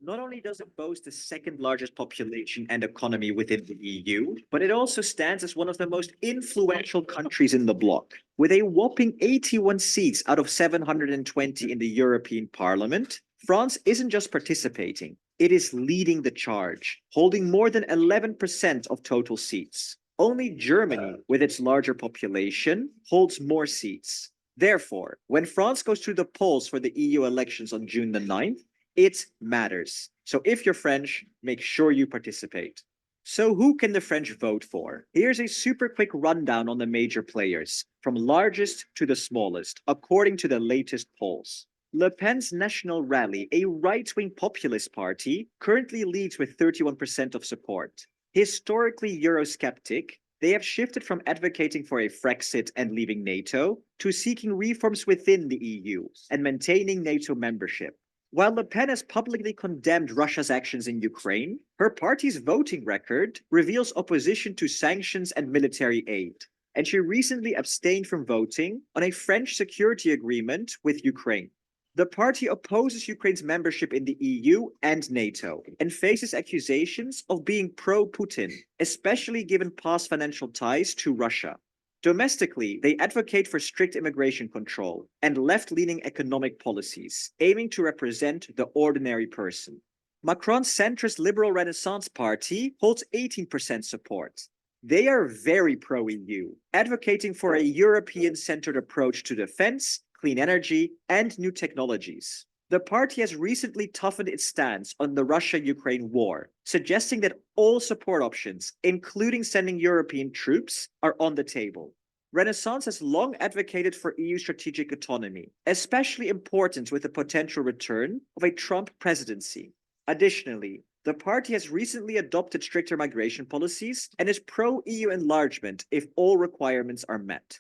Not only does it boast the second largest population and economy within the EU, but it also stands as one of the most influential countries in the bloc. With a whopping 81 seats out of 720 in the European Parliament, France isn't just participating, it is leading the charge, holding more than 11% of total seats. Only Germany, with its larger population, holds more seats. Therefore, when France goes to the polls for the EU elections on June the 9th, it matters. So if you're French, make sure you participate. So who can the French vote for? Here's a super quick rundown on the major players, from largest to the smallest, according to the latest polls. Le Pen's National Rally, a right-wing populist party, currently leads with 31% of support. Historically Eurosceptic, they have shifted from advocating for a Frexit and leaving NATO to seeking reforms within the EU and maintaining NATO membership. While Le Pen has publicly condemned Russia's actions in Ukraine, her party's voting record reveals opposition to sanctions and military aid, and she recently abstained from voting on a French security agreement with Ukraine. The party opposes Ukraine's membership in the EU and NATO and faces accusations of being pro-Putin, especially given past financial ties to Russia. Domestically, they advocate for strict immigration control and left-leaning economic policies, aiming to represent the ordinary person. Macron's centrist Liberal Renaissance Party holds 18% support. They are very pro-EU, advocating for a European-centered approach to defense, clean energy, and new technologies. The party has recently toughened its stance on the Russia-Ukraine war, suggesting that all support options, including sending European troops, are on the table. Renaissance has long advocated for EU strategic autonomy, especially important with the potential return of a Trump presidency. Additionally, the party has recently adopted stricter migration policies and is pro-EU enlargement if all requirements are met.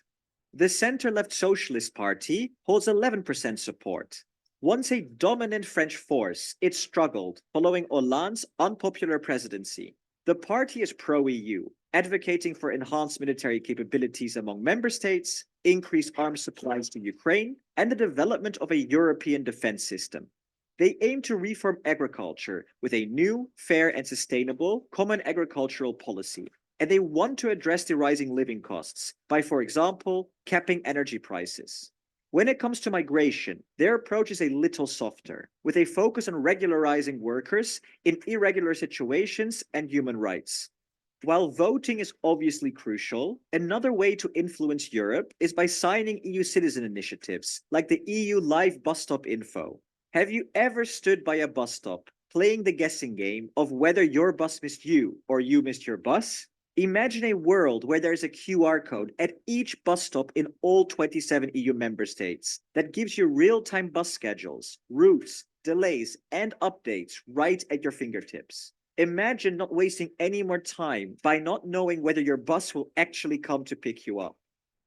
The center-left Socialist Party holds 11% support. Once a dominant French force, it struggled following Hollande's unpopular presidency. The party is pro-EU, advocating for enhanced military capabilities among member states, increased arms supplies to Ukraine, and the development of a European defense system. They aim to reform agriculture with a new, fair, and sustainable common agricultural policy. And they want to address the rising living costs by, for example, capping energy prices. When it comes to migration, their approach is a little softer, with a focus on regularizing workers in irregular situations and human rights. While voting is obviously crucial, another way to influence Europe is by signing EU citizen initiatives, like the EU Live Bus Stop Info. Have you ever stood by a bus stop, playing the guessing game of whether your bus missed you or you missed your bus? Imagine a world where there's a QR code at each bus stop in all 27 EU member states that gives you real-time bus schedules, routes, delays, and updates right at your fingertips. Imagine not wasting any more time by not knowing whether your bus will actually come to pick you up.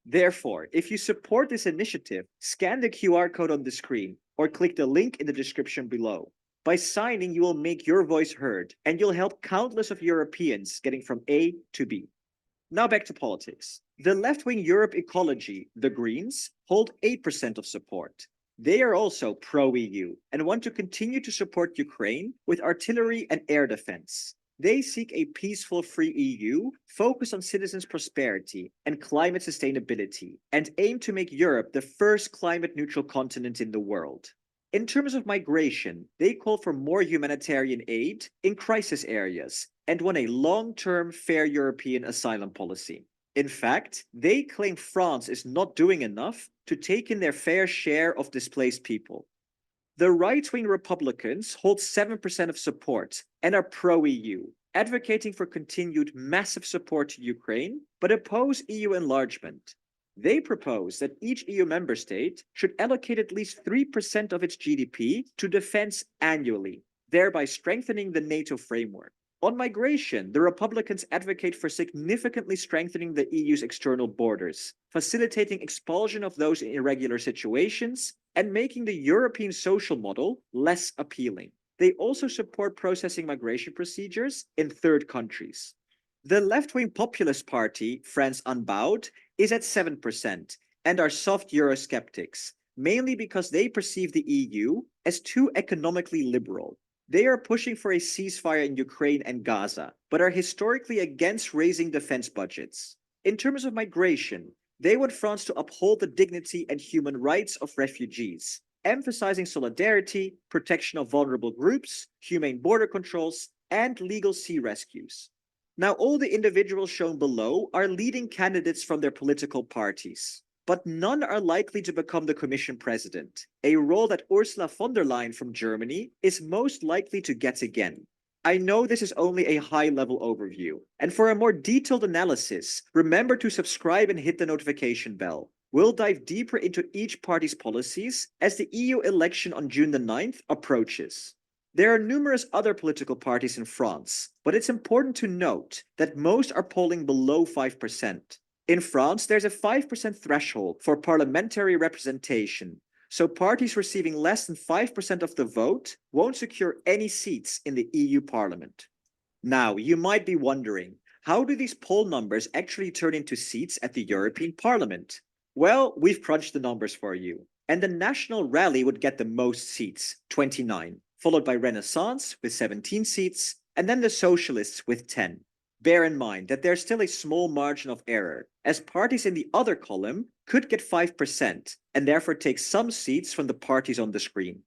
Therefore, if you support this initiative, scan the QR code on the screen or click the link in the description below. By signing, you will make your voice heard, and you'll help countless of Europeans getting from A to B. Now back to politics. The left-wing Europe Ecology, the Greens, hold 8% of support. They are also pro-EU and want to continue to support Ukraine with artillery and air defense. They seek a peaceful, free EU focused on citizens' prosperity and climate sustainability, and aim to make Europe the first climate-neutral continent in the world. In terms of migration, they call for more humanitarian aid in crisis areas and want a long-term, fair European asylum policy. In fact, they claim France is not doing enough to take in their fair share of displaced people. The right-wing Republicans hold 7% of support and are pro-EU, advocating for continued massive support to Ukraine, but oppose EU enlargement. They propose that each EU member state should allocate at least 3% of its GDP to defense annually, thereby strengthening the NATO framework. On migration, the Republicans advocate for significantly strengthening the EU's external borders, facilitating expulsion of those in irregular situations, and making the European social model less appealing. They also support processing migration procedures in third countries. The left-wing populist party, France Unbowed, is at 7% and are soft Eurosceptics, mainly because they perceive the EU as too economically liberal. They are pushing for a ceasefire in Ukraine and Gaza, but are historically against raising defense budgets. In terms of migration, they want France to uphold the dignity and human rights of refugees, emphasizing solidarity, protection of vulnerable groups, humane border controls, and legal sea rescues. Now, all the individuals shown below are leading candidates from their political parties, but none are likely to become the Commission president, a role that Ursula von der Leyen from Germany is most likely to get again. I know this is only a high-level overview, and for a more detailed analysis, remember to subscribe and hit the notification bell. We'll dive deeper into each party's policies as the EU election on June the 9th approaches. There are numerous other political parties in France, but it's important to note that most are polling below 5%. In France, there's a 5% threshold for parliamentary representation, so parties receiving less than 5% of the vote won't secure any seats in the EU Parliament. Now, you might be wondering, how do these poll numbers actually turn into seats at the European Parliament? Well, we've crunched the numbers for you, and the National Rally would get the most seats, 29, followed by Renaissance with 17 seats, and then the Socialists with 10. Bear in mind that there's still a small margin of error, as parties in the other column could get 5% and therefore take some seats from the parties on the screen.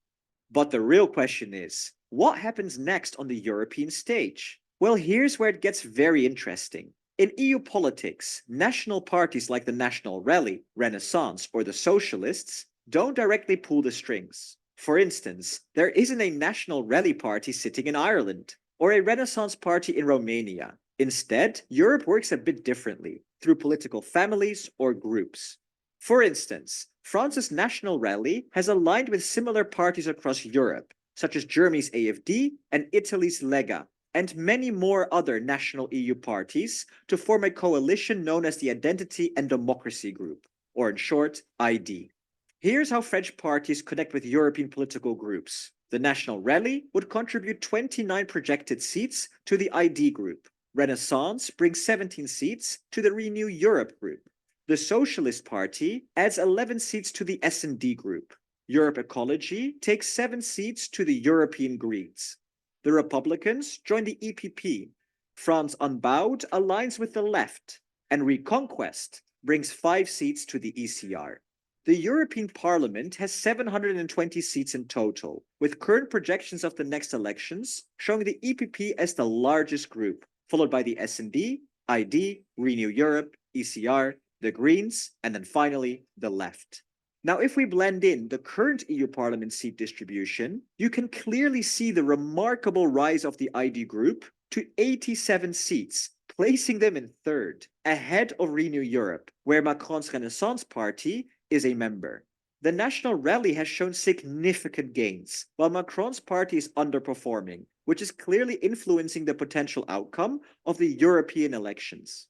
But the real question is, what happens next on the European stage? Well, here's where it gets very interesting. In EU politics, national parties like the National Rally, Renaissance, or the Socialists don't directly pull the strings. For instance, there isn't a National Rally party sitting in Ireland, or a Renaissance party in Romania. Instead, Europe works a bit differently, through political families or groups. For instance, France's National Rally has aligned with similar parties across Europe, such as Germany's AfD and Italy's Lega, and many more other national EU parties to form a coalition known as the Identity and Democracy Group, or in short, ID. Here's how French parties connect with European political groups. The National Rally would contribute 29 projected seats to the ID group. Renaissance brings 17 seats to the Renew Europe group. The Socialist Party adds 11 seats to the S&D group. Europe Ecology takes 7 seats to the European Greens. The Republicans join the EPP. France Unbowed aligns with the left, and Reconquest brings 5 seats to the ECR. The European Parliament has 720 seats in total, with current projections of the next elections showing the EPP as the largest group, followed by the S&D, ID, Renew Europe, ECR, the Greens, and then finally, the left. Now, if we blend in the current EU Parliament seat distribution, you can clearly see the remarkable rise of the ID group to 87 seats, placing them in third, ahead of Renew Europe, where Macron's Renaissance Party is a member. The National Rally has shown significant gains, while Macron's party is underperforming, which is clearly influencing the potential outcome of the European elections.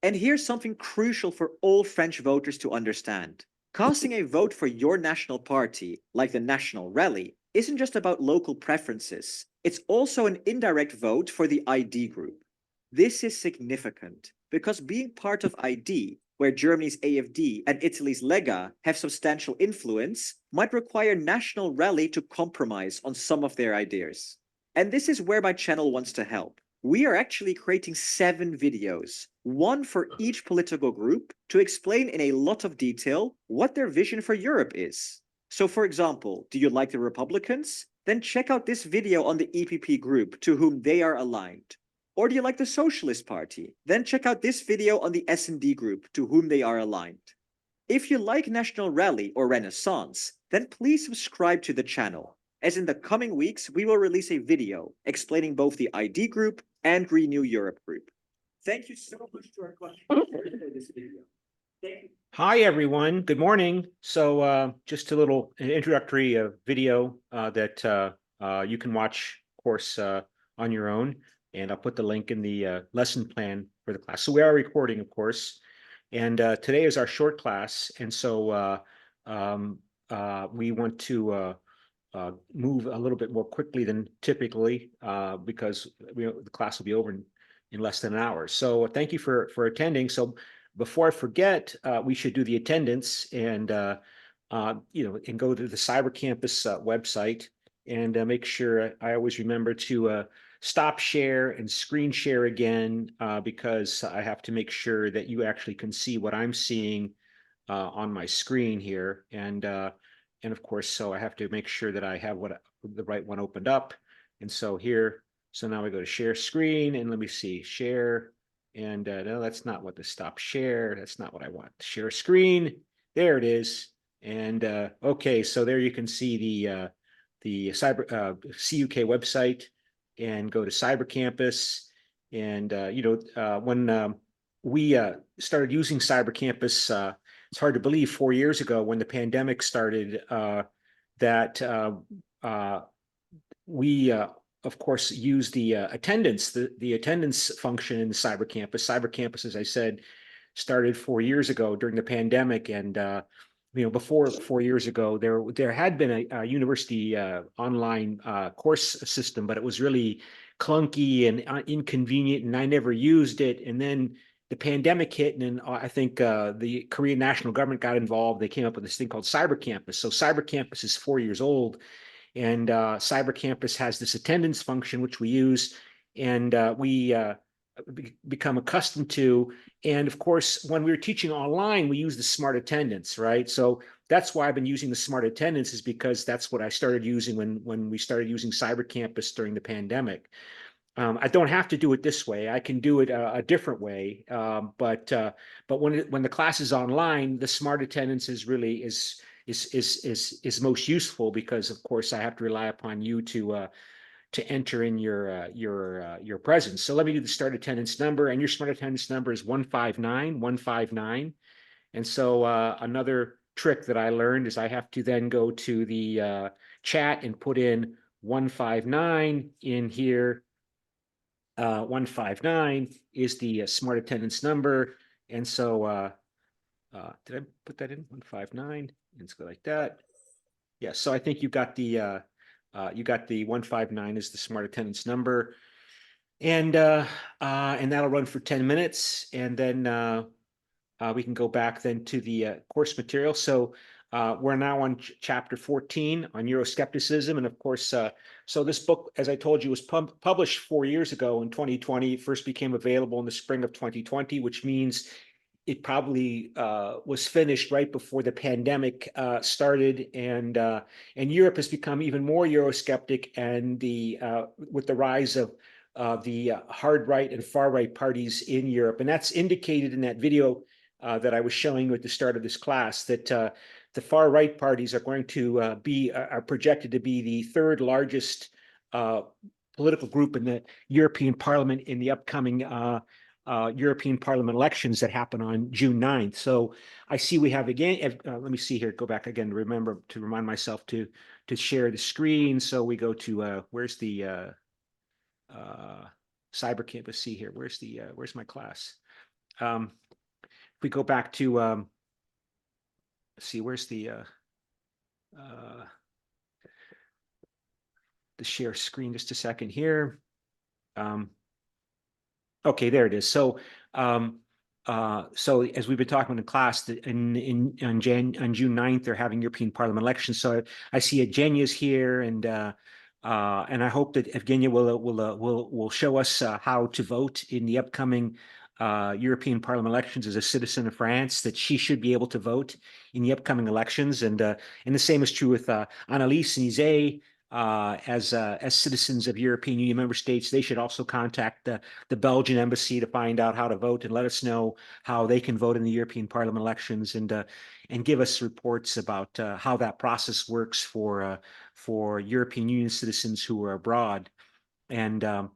And here's something crucial for all French voters to understand. Casting a vote for your national party, like the National Rally, isn't just about local preferences. It's also an indirect vote for the ID group. This is significant because being part of ID, where Germany's AfD and Italy's Lega have substantial influence, might require National Rally to compromise on some of their ideas. And this is where my channel wants to help. We are actually creating 7 videos, one for each political group, to explain in a lot of detail what their vision for Europe is. So for example, do you like the Republicans? Then check out this video on the EPP group to whom they are aligned. Or do you like the Socialist Party? Then check out this video on the S&D group to whom they are aligned. If you like National Rally or Renaissance, then please subscribe to the channel, as in the coming weeks we will release a video explaining both the ID group and Renew Europe group. Thank you so much to our questions for this video. Thank you. Hi, everyone. Good morning. So just a little introductory video that you can watch, of course, on your own. And I'll put the link in the lesson plan for the class. So we are recording, of course. And today is our short class. And so we want to move a little bit more quickly than typically because the class will be over in less than an hour. So thank you for attending. So before I forget, we should do the attendance. And and go to the Cyber Campus website and make sure I always remember to stop share and screen share again, because I have to make sure that you actually can see what I'm seeing on my screen here. And of course, so I have to make sure that I have the right one opened up. And so here, so now we go to share screen, and let me see, share. And no, that's not what the stop share. That's not what I want. Share screen. There it is. And okay, so there you can see the CUK website, and go to Cyber Campus. And when we started using Cyber Campus, it's hard to believe 4 years ago when the pandemic started, that we of course use the attendance, the attendance function in the Cyber Campus. Cyber Campus, as I said, started 4 years ago during the pandemic. And before 4 years ago, there had been a university online course system, but it was really clunky and inconvenient, and I never used it. And then the pandemic hit, and then I think the Korean national government got involved. They came up with this thing called Cyber Campus. So Cyber Campus is 4 years old, and Cyber Campus has this attendance function, which we use, and we become accustomed to. And of course, when we were teaching online, we use the smart attendance, right? So that's why I've been using the smart attendance, is because that's what I started using when we started using Cyber Campus during the pandemic. I don't have to do it this way. I can do it a different way. But when the class is online, the smart attendance is really is most useful, because of course I have to rely upon you to enter in your presence. So let me do the start attendance number, and your smart attendance number is 159. And so another trick that I learned is I have to then go to the chat and put in 159 in here. 159 is the smart attendance number. And so did I put that in 159? Let's go like that. Yeah, so I think you got the 159 is the smart attendance number. And that'll run for 10 minutes. And then we can go back then to the course material. So we're now on chapter 14 on Euroscepticism. And of course, so this book, as I told you, was published 4 years ago in 2020. It first became available in the spring of 2020, which means it probably was finished right before the pandemic started. And Europe has become even more Eurosceptic, and with the rise of the hard right and far right parties in Europe. And that's indicated in that video that I was showing you at the start of this class, that the far right parties are going to are projected to be the third largest political group in the European Parliament in the upcoming European Parliament elections that happen on June 9th. So I see we have again, let me see here, go back again to remind myself to share the screen. So we go to, where's the Cyber Campus? See here, where's my class? If we go back to, let's see, where's the share screen, just a second here. Okay, there it is. So, so as we've been talking in class, on June 9th, they're having European Parliament elections. So I see Evgenia's here, and I hope that Evgenia will show us how to vote in the upcoming European Parliament elections as a citizen of France, that she should be able to vote in the upcoming elections. And the same is true with Annelies and Isée. As citizens of European Union member states, they should also contact the Belgian embassy to find out how to vote, and let us know how they can vote in the European Parliament elections, and give us reports about how that process works for European Union citizens who are abroad. And I'm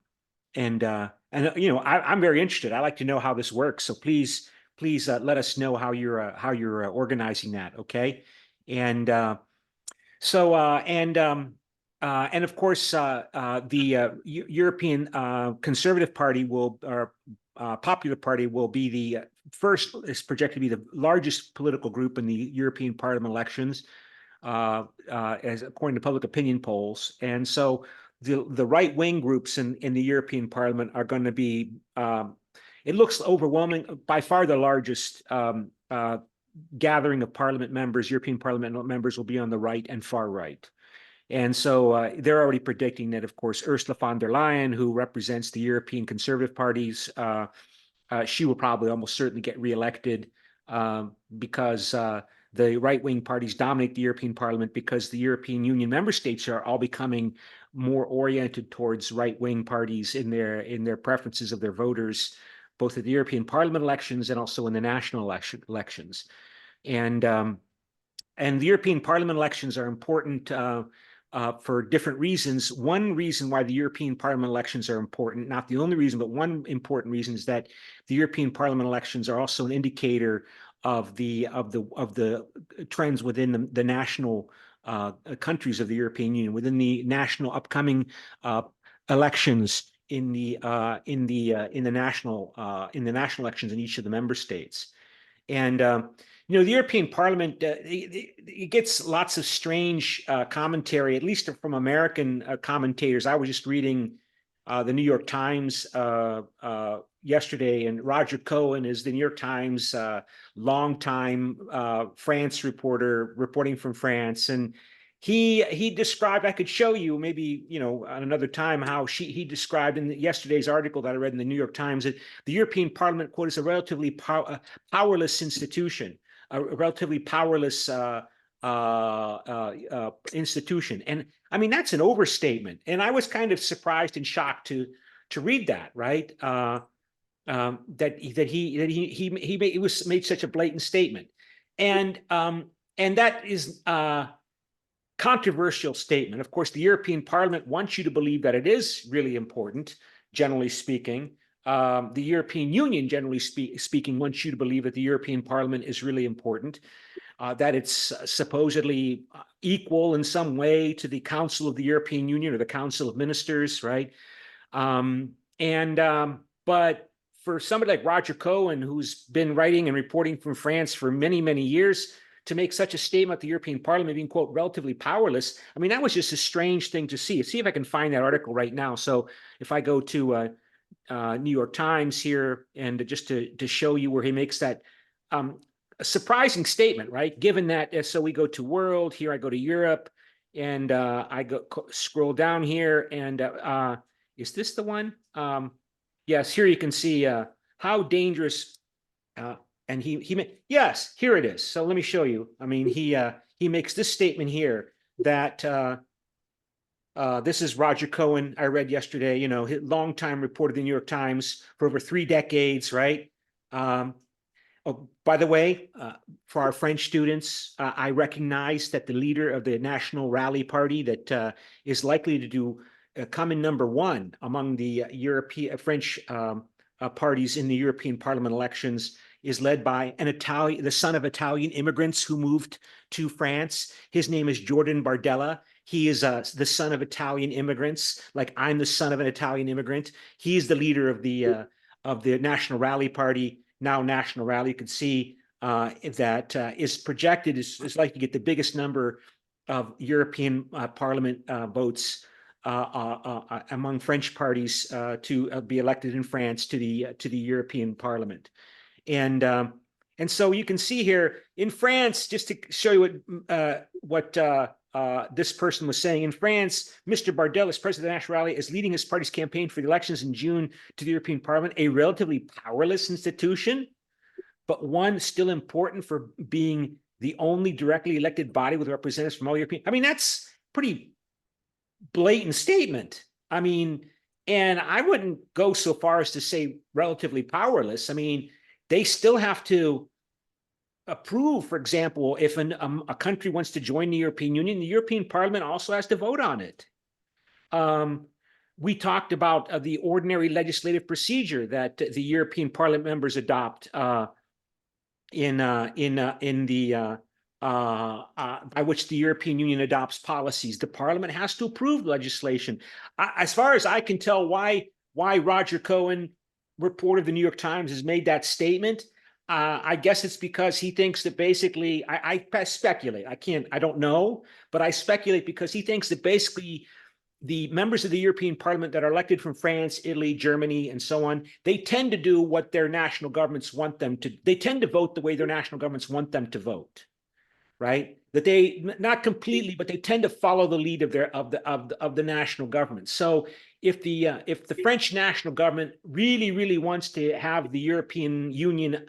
very interested. I like to know how this works. So please let us know how you're organizing that. Okay, and and of course, the European Conservative Party or Popular Party will be the first, is projected to be the largest political group in the European Parliament elections, as according to public opinion polls. And so the right-wing groups in the European Parliament are going to be, it looks overwhelming, by far the largest gathering of parliament members, European Parliament members, will be on the right and far right. And so they're already predicting that, of course, Ursula von der Leyen, who represents the European conservative parties, she will probably almost certainly get reelected because the right-wing parties dominate the European Parliament, because the European Union member states are all becoming more oriented towards right-wing parties in their preferences of their voters, both at the European Parliament elections and also in the national elections. And the European Parliament elections are important for different reasons. One reason why the European Parliament elections are important, not the only reason, but one important reason, is that the European Parliament elections are also an indicator of the trends within the national countries of the European Union, within the national upcoming elections in the national elections in each of the member states. And you know, the European Parliament, it gets lots of strange commentary, at least from American commentators. I was just reading the New York Times yesterday, and Roger Cohen is the New York Times longtime France reporter, reporting from France, and he described, I could show you maybe, you know, at another time, how he described in yesterday's article that I read in the New York Times that the European Parliament, quote, is a relatively powerless institution, a relatively powerless institution. And I mean, that's an overstatement. And I was kind of surprised and shocked to read that, right? That he made such a blatant statement. And that is controversial statement. Of course, the European Parliament wants you to believe that it is really important, generally speaking. The European Union, generally speaking, wants you to believe that the European Parliament is really important, that it's supposedly equal in some way to the Council of the European Union or the Council of Ministers, right? But for somebody like Roger Cohen, who's been writing and reporting from France for many, many years, to make such a statement, the European Parliament being, quote, relatively powerless, I mean, that was just a strange thing to see. See if I can find that article right now. So if I go to New York Times here, and just to show you where he makes that a surprising statement, right? Given that, so we go to world, here I go to Europe, and I scroll down here, and is this the one? Yes, here you can see how dangerous, and yes, here it is. So let me show you. I mean, he makes this statement here that this is Roger Cohen. I read yesterday, you know, longtime reporter of the New York Times for over 3 decades, right? Oh, by the way, for our French students, I recognize that the leader of the National Rally Party that is likely to come in #1 among the European French parties in the European Parliament elections is led by the son of Italian immigrants who moved to France. His name is Jordan Bardella. He is the son of Italian immigrants, like I'm the son of an Italian immigrant. He is the leader of the National Rally Party, now National Rally. You can see that is projected is likely to get the biggest number of European Parliament votes among French parties to be elected in France to the European Parliament. And so you can see here in France, just to show you what this person was saying. In France, Mr. Bardella, as president of the National Rally, is leading his party's campaign for the elections in June to the European Parliament, a relatively powerless institution, but one still important for being the only directly elected body with representatives from all European. I mean, that's pretty blatant statement. I mean, and I wouldn't go so far as to say relatively powerless. I mean, they still have to approve, for example, if a country wants to join the European Union, the European Parliament also has to vote on it. We talked about the ordinary legislative procedure that the European Parliament members adopt by which the European Union adopts policies. The Parliament has to approve legislation. As far as I can tell, why Roger Cohen, reporter of the New York Times, has made that statement, I guess it's because he thinks that basically, I speculate, I don't know, but I speculate because he thinks that basically the members of the European Parliament that are elected from France, Italy, Germany, and so on, they tend to do what their national governments want them to. They tend to vote the way their national governments want them to vote, right? That they, not completely, but they tend to follow the lead of the national government. So if the French national government really wants to have the European Union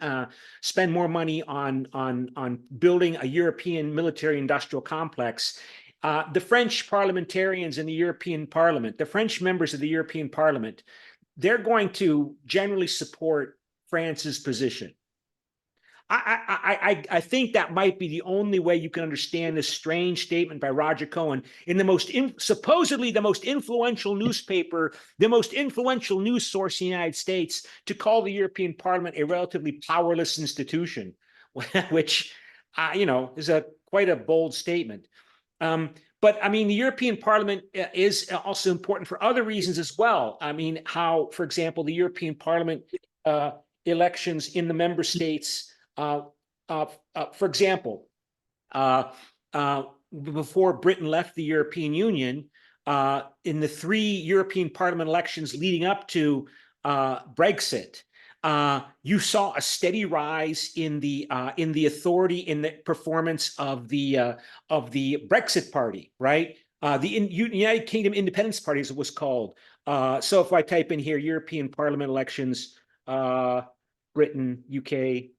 spend more money on building a European military industrial complex, the French parliamentarians in the European Parliament, the French members of the European Parliament, they're going to generally support France's position. I think that might be the only way you can understand this strange statement by Roger Cohen in the supposedly the most influential newspaper, the most influential news source in the United States, to call the European Parliament a relatively powerless institution, which, is quite a bold statement. But I mean, the European Parliament is also important for other reasons as well. I mean, how, for example, the European Parliament elections in the member states. For example, before Britain left the European Union, in the 3 European Parliament elections leading up to Brexit, you saw a steady rise in the authority, in the performance of the Brexit Party, right? The United Kingdom Independence Party, as it was called. So if I type in here, European Parliament elections, Britain, UK,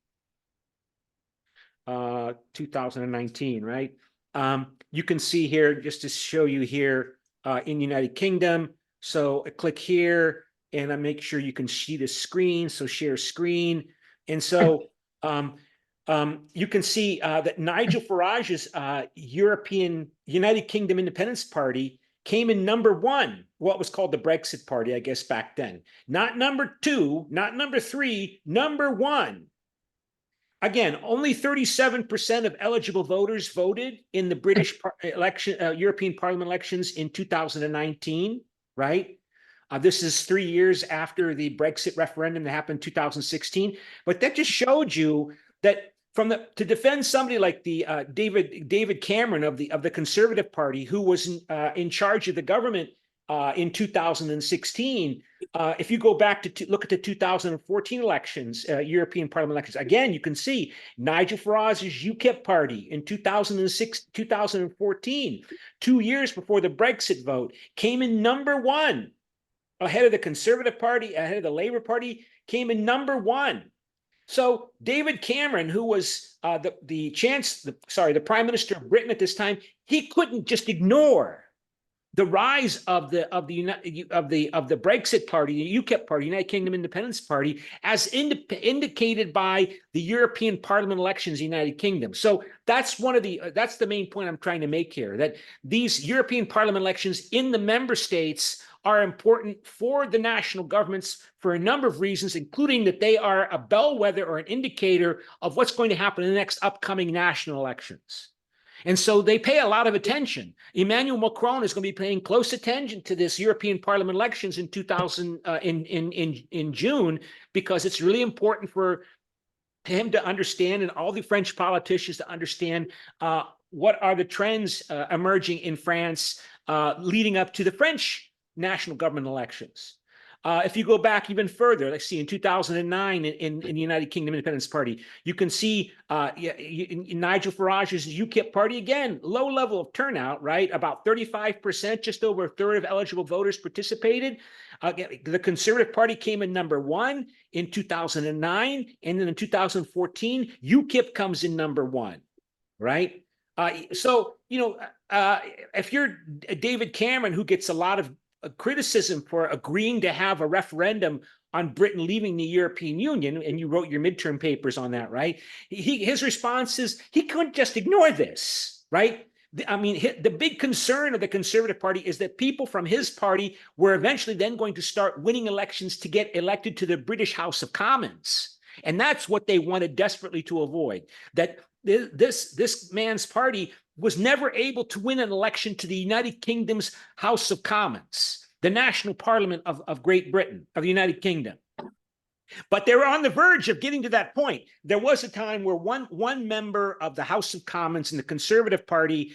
2019, right? You can see here, just to show you here, in United Kingdom. So I click here and I make sure you can see the screen. So share screen. And so you can see that Nigel Farage's United Kingdom Independence Party came in number 1, what was called the Brexit Party, I guess, back then. Not number 2, not number 3, number 1. Again, only 37% of eligible voters voted in the British election, European Parliament elections in 2019, right? This is 3 years after the Brexit referendum that happened in 2016. But that just showed you that to defend somebody like the David Cameron of the Conservative Party, who was in charge of the government in 2016. If you go back to look at the 2014 elections, European Parliament elections, again, you can see Nigel Farage's UKIP party in 2014, 2 years before the Brexit vote, came in number 1, ahead of the Conservative Party, ahead of the Labour Party, came in number 1. So David Cameron, who was the Prime Minister of Britain at this time, he couldn't just ignore the rise of the Brexit Party, the UKIP Party, United Kingdom Independence Party, as indicated by the European Parliament elections in the United Kingdom. So that's the main point I'm trying to make here, that these European Parliament elections in the member states are important for the national governments for a number of reasons, including that they are a bellwether or an indicator of what's going to happen in the next upcoming national elections. And so they pay a lot of attention. Emmanuel Macron is going to be paying close attention to this European Parliament elections in June, because it's really important for him to understand, and all the French politicians to understand, what are the trends emerging in France leading up to the French national government elections. If you go back even further, let's see, in 2009 in the United Kingdom Independence Party, you can see Nigel Farage's UKIP party, again, low level of turnout, right? About 35%, just over a third of eligible voters participated. The Conservative Party came in number 1 in 2009, and then in 2014, UKIP comes in number 1, right? So, if you're David Cameron, who gets a lot of criticism for agreeing to have a referendum on Britain leaving the European Union, and you wrote your midterm papers on that, right? His response is he couldn't just ignore this, right? I mean, the big concern of the Conservative Party is that people from his party were eventually then going to start winning elections to get elected to the British House of Commons. And that's what they wanted desperately to avoid, that this man's party was never able to win an election to the United Kingdom's House of Commons, the national parliament of Great Britain, of the United Kingdom. But they were on the verge of getting to that point. There was a time where one member of the House of Commons in the Conservative Party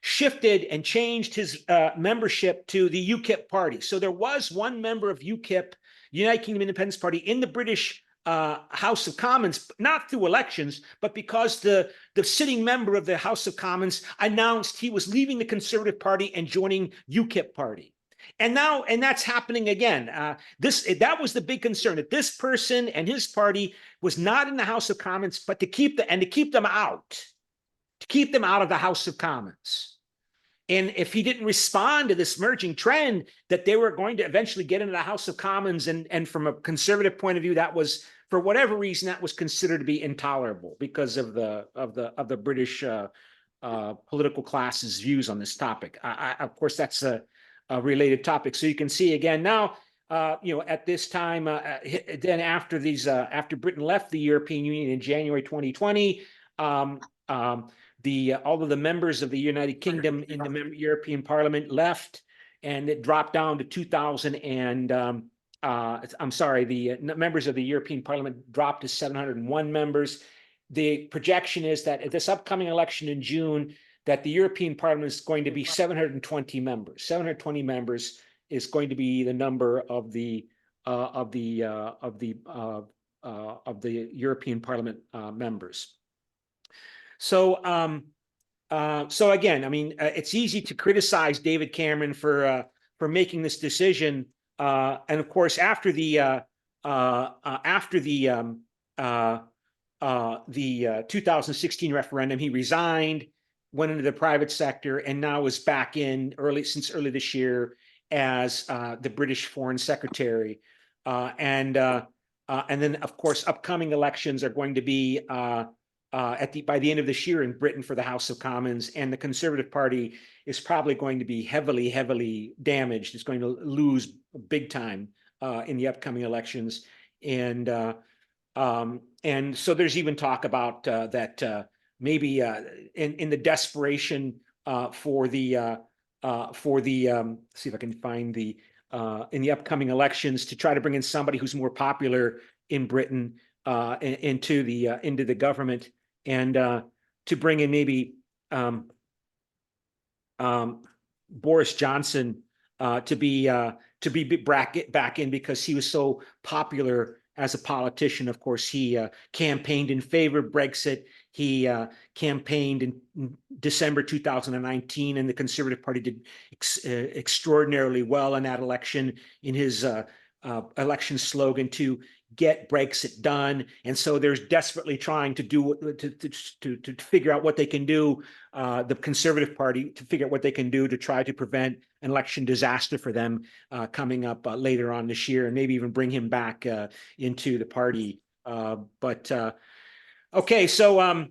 shifted and changed his membership to the UKIP party. So there was one member of UKIP, United Kingdom Independence Party, in the British House of Commons, not through elections, but because the sitting member of the House of Commons announced he was leaving the Conservative Party and joining UKIP party. And that's happening again. That was the big concern, that this person and his party was not in the House of Commons, but to keep them out of the House of Commons. And if he didn't respond to this merging trend, that they were going to eventually get into the House of Commons, and from a conservative point of view, that was, for whatever reason, that was considered to be intolerable because of the British political class's views on this topic. Of course, that's a related topic. So you can see again now, at this time, then after Britain left the European Union in January 2020, all of the members of the United Kingdom in the European Parliament left, and it dropped down to 2,000 and the members of the European Parliament dropped to 701 members. The projection is that at this upcoming election in June, that the European Parliament is going to be 720 members. 720 members is going to be the number of the European Parliament members. So again, I mean, it's easy to criticize David Cameron for making this decision, and of course, after the 2016 referendum, he resigned, went into the private sector, and now is back in since early this year as the British Foreign Secretary. And then, of course, upcoming elections are going to be by the end of this year in Britain for the House of Commons, and the Conservative Party is probably going to be heavily damaged. It's going to lose big time in the upcoming elections, and so there's even talk about that. Maybe in the desperation for the see if I can find in the upcoming elections to try to bring in somebody who's more popular in Britain into the government, and to bring in maybe Boris Johnson to be back in, because he was so popular as a politician. Of course, he campaigned in favor of Brexit. He campaigned in December 2019, and the Conservative Party did extraordinarily well in that election in his election slogan to get Brexit done. And so they're desperately trying to figure out what they can do, the Conservative Party, to figure out what they can do to try to prevent an election disaster for them coming up later on this year, and maybe even bring him back into the party. Okay, so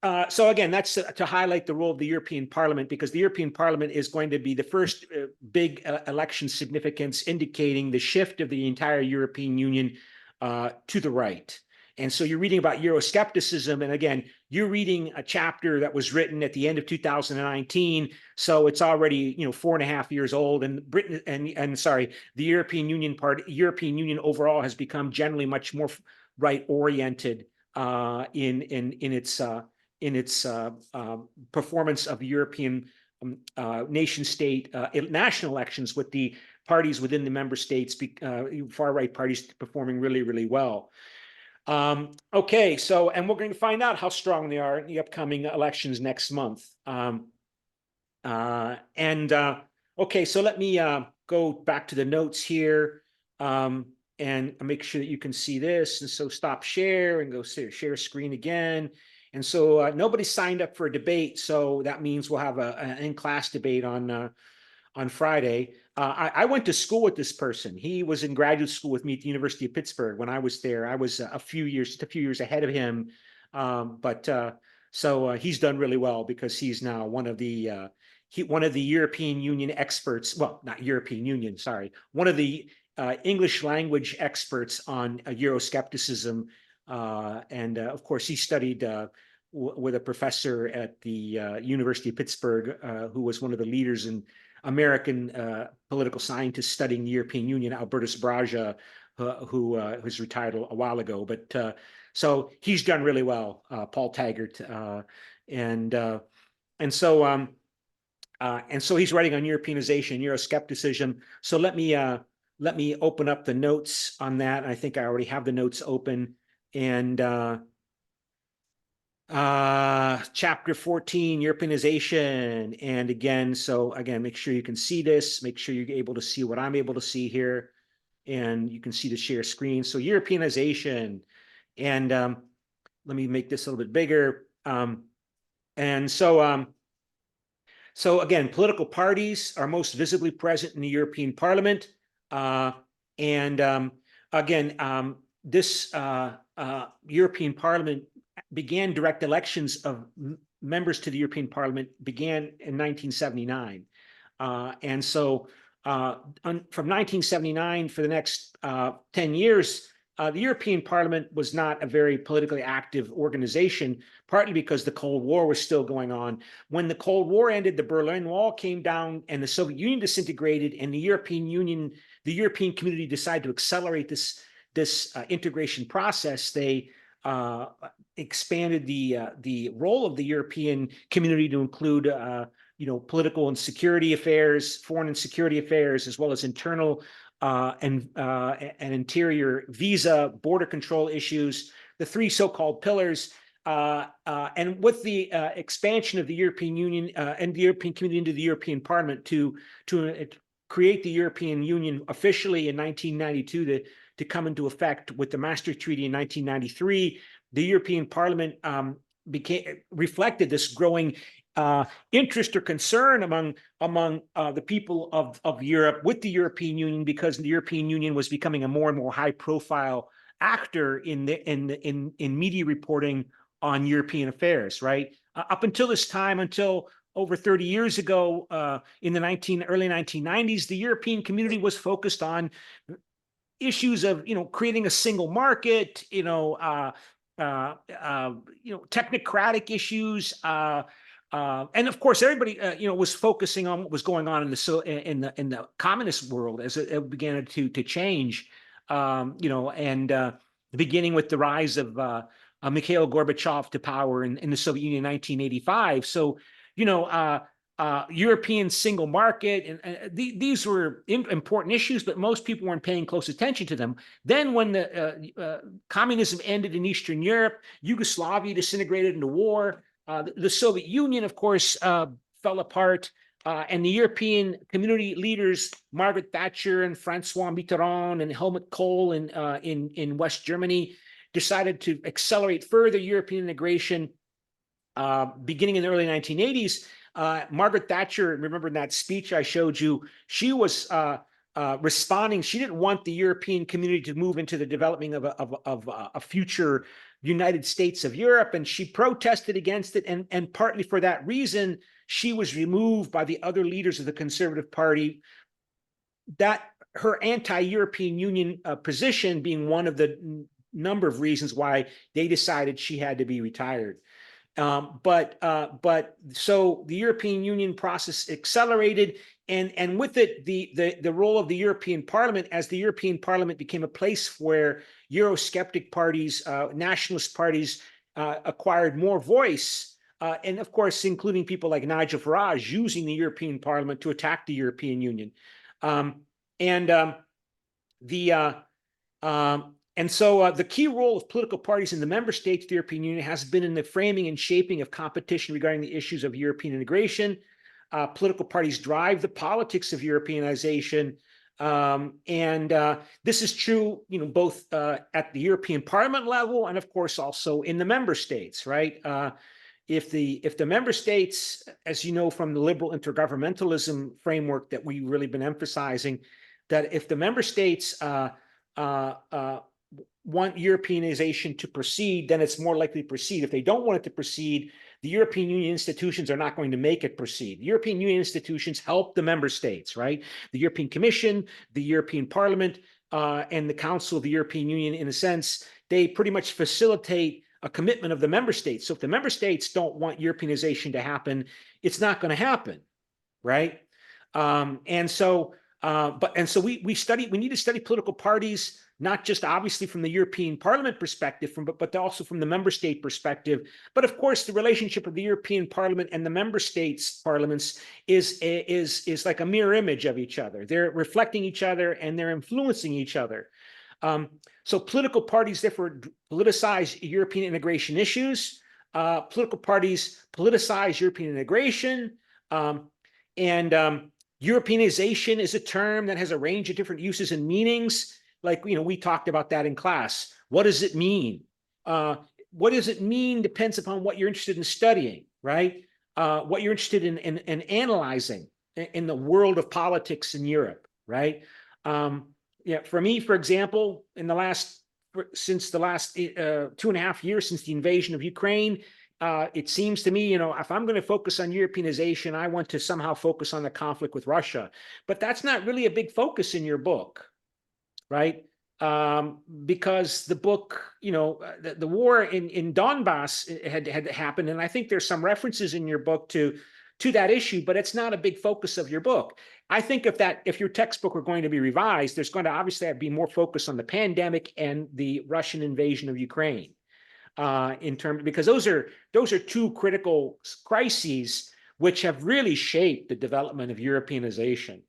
again, that's to highlight the role of the European Parliament, because the European Parliament is going to be the first big election significance, indicating the shift of the entire European Union to the right. And so you're reading about Euroscepticism, and again, you're reading a chapter that was written at the end of 2019, so it's already 4.5 years old. And Britain the European Union overall has become generally much more right-oriented in its performance of the European nation state national elections, with the parties within the member states, far right parties, performing really well. Okay, so, and we're going to find out how strong they are in the upcoming elections next month. Okay, so let me go back to the notes here, and make sure that you can see this. And so stop share and go share screen again. And so nobody signed up for a debate, so that means we'll have an in-class debate on Friday. I went to school with this person. He was in graduate school with me at the University of Pittsburgh when I was there. I was just a few years ahead of him. So he's done really well, because he's now one of the European Union experts. Well, not European Union, sorry. One of the English language experts on Euroscepticism. And of course, he studied with a professor at the University of Pittsburgh, who was one of the leaders in American political scientists studying the European Union, Albertus Braga, who's retired a while ago. But so he's done really well, Paul Taggart, and so he's writing on Europeanization, Euroscepticism. So let me open up the notes on that. I think I already have the notes open. And chapter 14, Europeanization. And again, make sure you can see this. Make sure you're able to see what I'm able to see here. And you can see the share screen. So Europeanization. And let me make this a little bit bigger. So again, political parties are most visibly present in the European Parliament. This European Parliament began direct elections of members to the European Parliament began in 1979. From 1979 for the next 10 years, the European Parliament was not a very politically active organization, partly because the Cold War was still going on. When the Cold War ended, the Berlin Wall came down and the Soviet Union disintegrated, and the European community decided to accelerate this integration process. They expanded the role of the European community to include political and security affairs, foreign and security affairs, as well as internal and interior visa, border control issues, the three so-called pillars. And with the expansion of the European Union and the European community into the European Parliament to create the European Union officially in 1992 to come into effect with the Maastricht Treaty in 1993, the European Parliament reflected this growing interest or concern among the people of Europe with the European Union, because the European Union was becoming a more and more high-profile actor in media reporting on European affairs. Right up until this time, until over 30 years ago, in the early 1990s, the European community was focused on issues of creating a single market, technocratic issues. And of course, everybody, was focusing on what was going on in the communist world as it began to change, beginning with the rise of Mikhail Gorbachev to power in the Soviet Union in 1985. So, European single market, and these were important issues, but most people weren't paying close attention to them. Then when the communism ended in Eastern Europe, Yugoslavia disintegrated into war. The Soviet Union, of course, fell apart, and the European community leaders, Margaret Thatcher and Francois Mitterrand and Helmut Kohl in West Germany, decided to accelerate further European integration. Beginning in the early 1980s, Margaret Thatcher, remember in that speech I showed you, she was responding. She didn't want the European community to move into the development of a future United States of Europe, and she protested against it. And partly for that reason, she was removed by the other leaders of the Conservative Party. That her anti-European Union position being one of the number of reasons why they decided she had to be retired. But so the European Union process accelerated, and with it, the role of the European Parliament, as the European Parliament became a place where Eurosceptic parties, nationalist parties, acquired more voice, and of course, including people like Nigel Farage using the European Parliament to attack the European Union. So the key role of political parties in the member states of the European Union has been in the framing and shaping of competition regarding the issues of European integration. Political parties drive the politics of Europeanization. This is true, both at the European Parliament level and, of course, also in the member states, right? If the member states, as you know from the liberal intergovernmentalism framework that we've really been emphasizing, that if the member states want Europeanization to proceed, then it's more likely to proceed. If they don't want it to proceed, the European Union institutions are not going to make it proceed. The European Union institutions help the member states, right? The European Commission, the European Parliament, and the Council of the European Union, in a sense, they pretty much facilitate a commitment of the member states. So if the member states don't want Europeanization to happen, it's not going to happen, right? So we need to study political parties not just obviously from the European Parliament perspective, but also from the member state perspective. But of course, the relationship of the European Parliament and the member states' parliaments is like a mirror image of each other. They're reflecting each other and they're influencing each other. So political parties therefore politicize European integration issues. Political parties politicize European integration, and Europeanization is a term that has a range of different uses and meanings. Like, we talked about that in class. What does it mean? What does it mean depends upon what you're interested in studying, right? What you're interested in analyzing in the world of politics in Europe, right? Yeah, for me, for example, since the last 2.5 years since the invasion of Ukraine, it seems to me, if I'm going to focus on Europeanization, I want to somehow focus on the conflict with Russia. But that's not really a big focus in your book, right? Because the book, the war in Donbass had happened, and I think there's some references in your book to that issue, but it's not a big focus of your book. I think if your textbook were going to be revised, there's going to obviously be more focus on the pandemic and the Russian invasion of Ukraine, because those are two critical crises which have really shaped the development of Europeanization.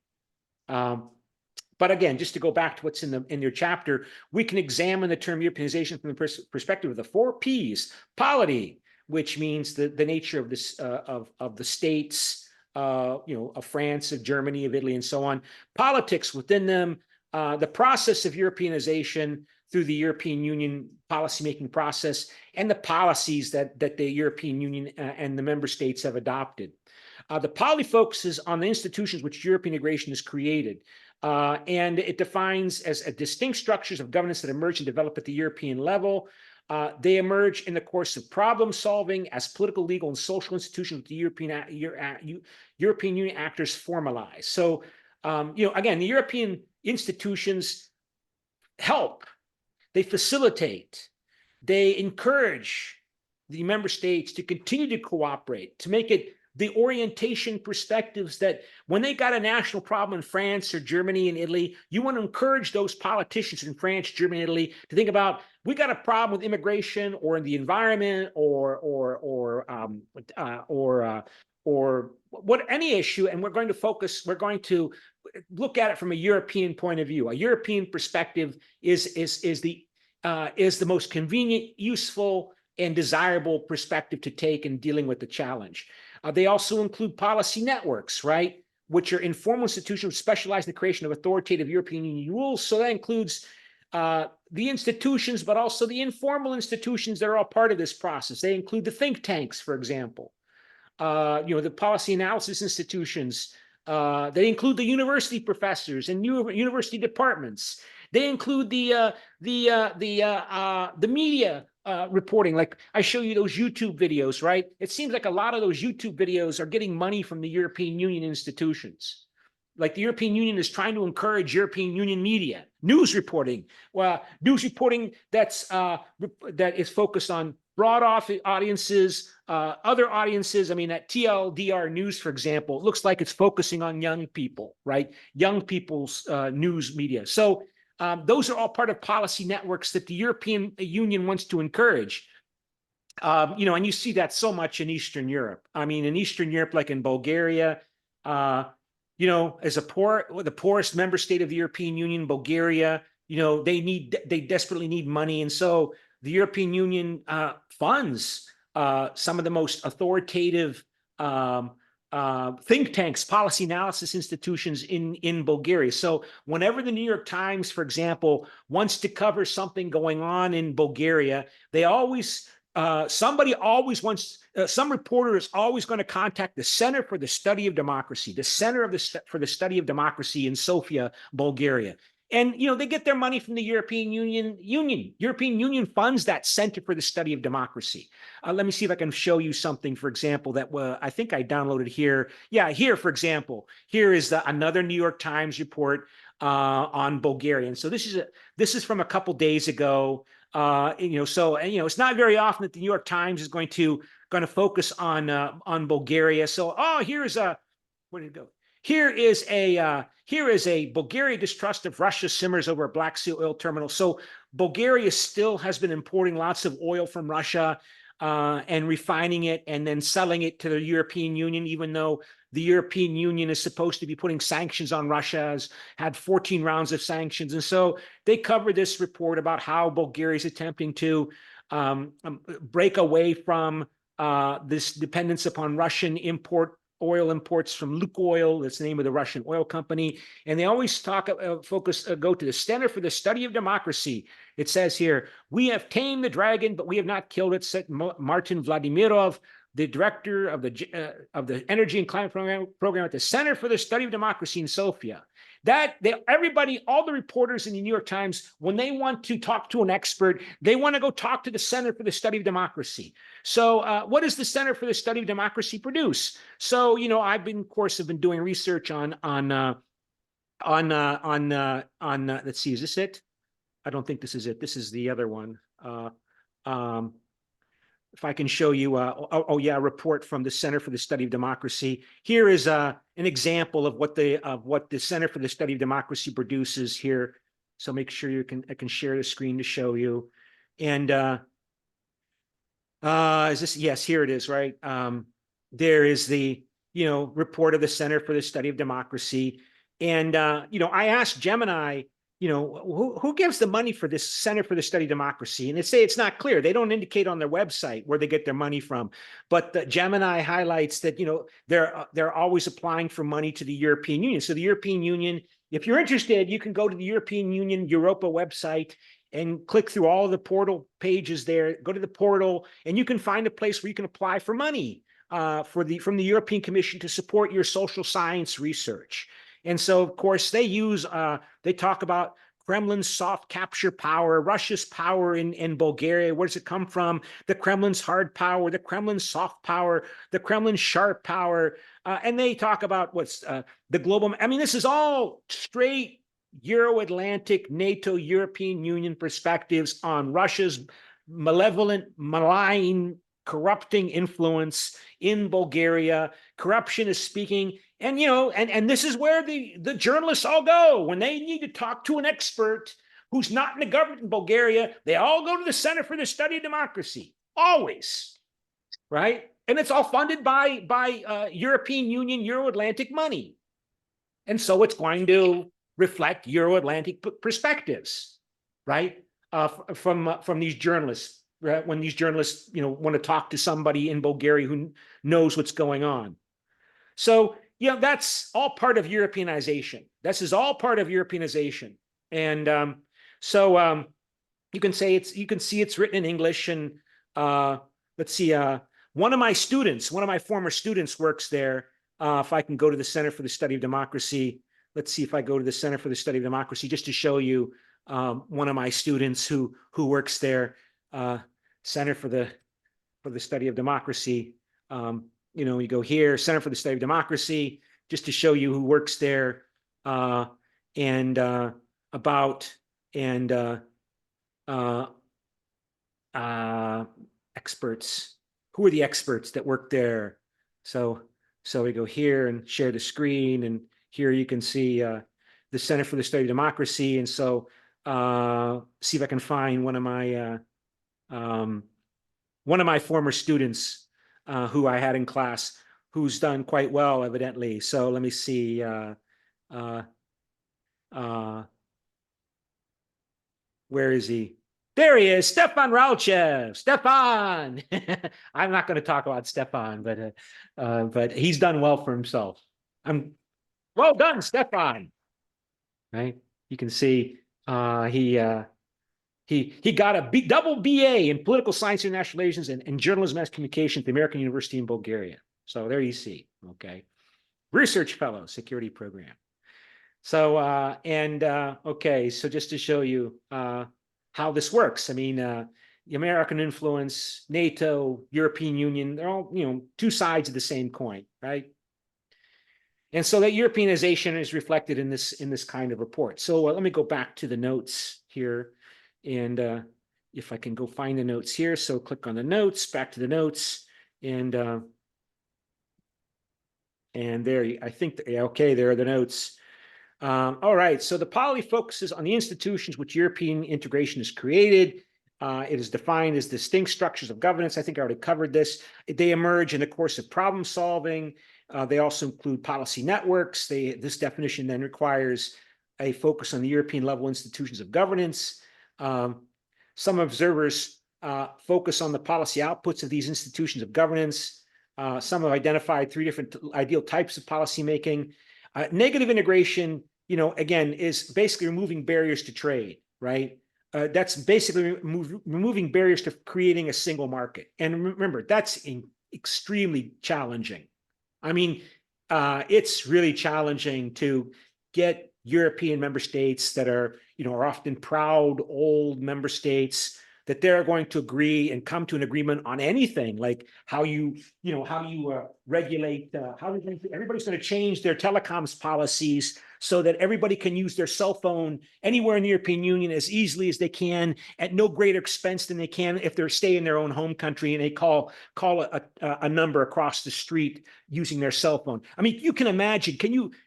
But again, just to go back to what's in your chapter, we can examine the term Europeanization from the perspective of the 4 Ps: polity, which means the nature of this of the states, of France, of Germany, of Italy, and so on. Politics within them, the process of Europeanization through the European Union policymaking process, and the policies that the European Union and the member states have adopted. The polity focuses on the institutions which European integration has created. And it defines as distinct structures of governance that emerge and develop at the European level. They emerge in the course of problem solving as political, legal, and social institutions the European Union actors formalize. So, again, the European institutions help, they facilitate, they encourage the member states to continue to cooperate, to make it the orientation perspectives that when they got a national problem in France or Germany and Italy, you want to encourage those politicians in France, Germany, and Italy to think about, we got a problem with immigration or in the environment or what any issue, and we're going to look at it from a European point of view. A European perspective is the most convenient, useful, and desirable perspective to take in dealing with the challenge. They also include policy networks, right, which are informal institutions specialized in the creation of authoritative European Union rules. So that includes the institutions, but also the informal institutions that are all part of this process. They include the think tanks, for example, the policy analysis institutions. They include the university professors and university departments. They include the media reporting. Like I show you those YouTube videos, right? It seems like a lot of those YouTube videos are getting money from the European Union institutions. Like the European Union is trying to encourage European Union media, news reporting. Well, news reporting that is focused on broad audiences, other audiences. I mean, that TLDR News, for example, looks like it's focusing on young people, right? Young people's news media. So those are all part of policy networks that the European Union wants to encourage. And you see that so much in Eastern Europe. I mean, in Eastern Europe, like in Bulgaria, as the poorest member state of the European Union, Bulgaria, they desperately need money. And so the European Union funds some of the most authoritative think tanks, policy analysis institutions in Bulgaria. So whenever the New York Times, for example, wants to cover something going on in Bulgaria, they always, some reporter is always going to contact the Center for the Study of Democracy, the Center for the Study of Democracy in Sofia, Bulgaria. And, they get their money from the European Union. European Union funds that Center for the Study of Democracy. Let me see if I can show you something, for example, that I think I downloaded here. Yeah, here, for example, here is another New York Times report on Bulgaria. And so this is from a couple days ago. It's not very often that the New York Times is going to focus on Bulgaria. So, where did it go? here is a Bulgaria distrust of Russia simmers over a Black Sea oil terminal. So Bulgaria still has been importing lots of oil from Russia and refining it and then selling it to the European Union, even though the European Union is supposed to be putting sanctions on Russia, has had 14 rounds of sanctions. And so they cover this report about how Bulgaria is attempting to break away from this dependence upon Russian oil imports from Lukoil. That's the name of the Russian oil company. And they always talk, go to the Center for the Study of Democracy. It says here, we have tamed the dragon, but we have not killed it, said Martin Vladimirov, the director of the Energy and Climate Program at the Center for the Study of Democracy in Sofia. Everybody, all the reporters in the New York Times, when they want to talk to an expert, they want to go talk to the Center for the Study of Democracy. So what does the Center for the Study of Democracy produce? So, I've been doing research on let's see, is this it? I don't think this is it. This is the other one. If I can show you, a report from the Center for the Study of Democracy. Here is an example of what the Center for the Study of Democracy produces here. So make sure I can share the screen to show you. And is this? Yes, here it is, right? There is the, report of the Center for the Study of Democracy. And, I asked Gemini, who gives the money for this Center for the Study of Democracy? And they say it's not clear. They don't indicate on their website where they get their money from. But the Gemini highlights that, they're always applying for money to the European Union. So the European Union, if you're interested, you can go to the European Union Europa website and click through all of the portal pages there. Go to the portal, and you can find a place where you can apply for money from the European Commission to support your social science research. And so, of course, they talk about Kremlin's soft capture power, Russia's power in Bulgaria. Where does it come from? The Kremlin's hard power, the Kremlin's soft power, the Kremlin's sharp power. And they talk about what's the global. I mean, this is all straight Euro-Atlantic, NATO, European Union perspectives on Russia's malevolent, malign, corrupting influence in Bulgaria. Corruption is speaking. And, and this is where the journalists all go when they need to talk to an expert who's not in the government in Bulgaria. They all go to the Center for the Study of Democracy, always, right? And it's all funded by European Union, Euro-Atlantic money. And so it's going to reflect Euro-Atlantic perspectives, right? From these journalists, right? When these journalists, want to talk to somebody in Bulgaria who knows what's going on. So, that's all part of Europeanization. This is all part of Europeanization. And so you can see it's written in English. And let's see, one of my former students works there. If I can go to the Center for the Study of Democracy, let's see if I go to the Center for the Study of Democracy, just to show you one of my students who works there, Center for the Study of Democracy. You go here, Center for the Study of Democracy, just to show you who works there, and experts. Who are the experts that work there? So we go here and share the screen, and here you can see the Center for the Study of Democracy. And so see if I can find one of my former students who I had in class, who's done quite well, evidently. So let me see. Where is he? There he is, Stefan Rauchev. Stefan! I'm not going to talk about Stefan, but he's done well for himself. Well done, Stefan. Right? You can see he got a double BA in political science and international relations and journalism and communication at the American University in Bulgaria. So there you see, okay. Research fellow, security program. So, okay, so just to show you how this works. I mean, the American influence, NATO, European Union, they're all, two sides of the same coin, right? And so that Europeanization is reflected in this kind of report. So let me go back to the notes here. And if I can go find the notes here, so click on the notes, back to the notes, and And there, I think, okay, there are the notes. All right, so the polity focuses on the institutions which European integration has created. It is defined as distinct structures of governance. I think I already covered this. They emerge in the course of problem solving. They also include policy networks. This definition then requires a focus on the European level institutions of governance. Some observers focus on the policy outputs of these institutions of governance. Some have identified 3 different ideal types of policymaking. Negative integration, again, is basically removing barriers to trade, right? That's basically removing barriers to creating a single market. And remember, that's extremely challenging. I mean, it's really challenging to get European member states that are often proud old member states, that they're going to agree and come to an agreement on anything, like how you regulate, everybody's going to change their telecoms policies so that everybody can use their cell phone anywhere in the European Union as easily as they can at no greater expense than they can if they're staying in their own home country and they call a number across the street using their cell phone. I mean, you can imagine,